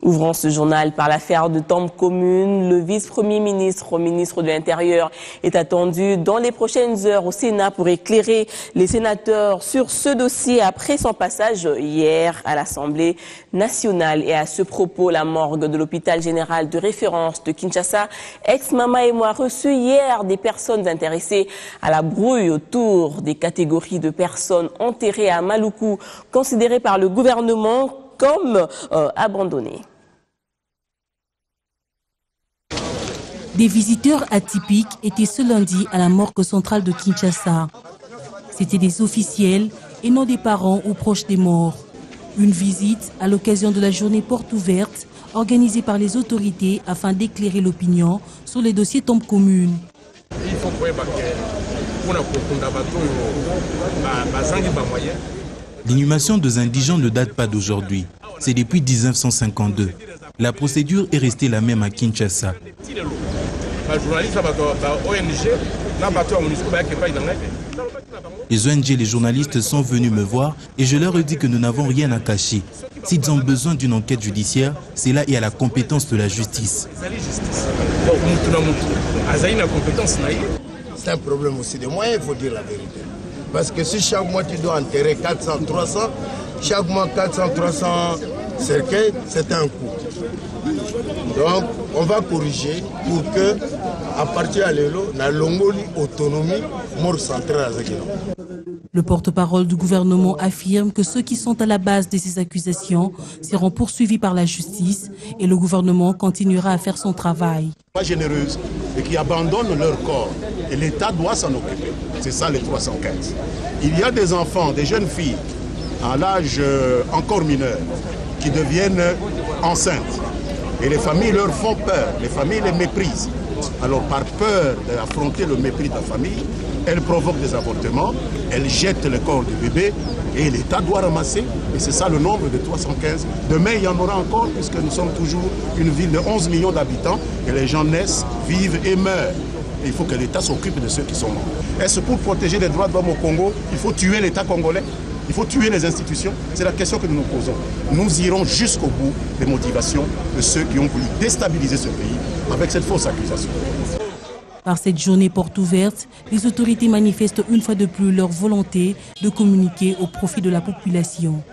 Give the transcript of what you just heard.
Ouvrant ce journal par l'affaire de Temple Commune, le vice-premier ministre au ministre de l'Intérieur est attendu dans les prochaines heures au Sénat pour éclairer les sénateurs sur ce dossier après son passage hier à l'Assemblée nationale. Et à ce propos, la morgue de l'hôpital général de référence de Kinshasa, ex-Mama et moi, reçu hier des personnes intéressées à la brouille autour des catégories de personnes enterrées à Maluku, considérées par le gouvernement comme abandonnés. Des visiteurs atypiques étaient ce lundi à la morgue centrale de Kinshasa. C'étaient des officiels et non des parents ou proches des morts. Une visite à l'occasion de la journée porte ouverte organisée par les autorités afin d'éclairer l'opinion sur les dossiers Temple Commune. L'inhumation des indigents ne date pas d'aujourd'hui. C'est depuis 1952. La procédure est restée la même à Kinshasa. Les ONG et les journalistes sont venus me voir et je leur ai dit que nous n'avons rien à cacher. S'ils ont besoin d'une enquête judiciaire, c'est là et à la compétence de la justice. C'est un problème aussi de moyens, il faut dire la vérité. Parce que si chaque mois tu dois enterrer 400, 300, chaque mois 400, 300 cercueils, c'est un coût. Donc, on va corriger pour que, à partir de l'élo, la Longoli autonomie, mort centrale à Zagino. Le porte-parole du gouvernement affirme que ceux qui sont à la base de ces accusations seront poursuivis par la justice et le gouvernement continuera à faire son travail. Pas généreuse et qui abandonnent leur corps et l'État doit s'en occuper. C'est ça les 315. Il y a des enfants, des jeunes filles à l'âge encore mineur qui deviennent enceintes. Et les familles leur font peur, les familles les méprisent. Alors par peur d'affronter le mépris de la famille, elles provoquent des avortements, elles jettent le corps du bébé et l'État doit ramasser. Et c'est ça le nombre de 315. Demain, il y en aura encore puisque nous sommes toujours une ville de 11 millions d'habitants et les gens naissent, vivent et meurent. Et il faut que l'État s'occupe de ceux qui sont morts. Est-ce pour protéger les droits de l'homme au Congo, il faut tuer l'État congolais? Il faut tuer les institutions? C'est la question que nous nous posons. Nous irons jusqu'au bout des motivations de ceux qui ont voulu déstabiliser ce pays avec cette fausse accusation. Par cette journée porte ouverte, les autorités manifestent une fois de plus leur volonté de communiquer au profit de la population.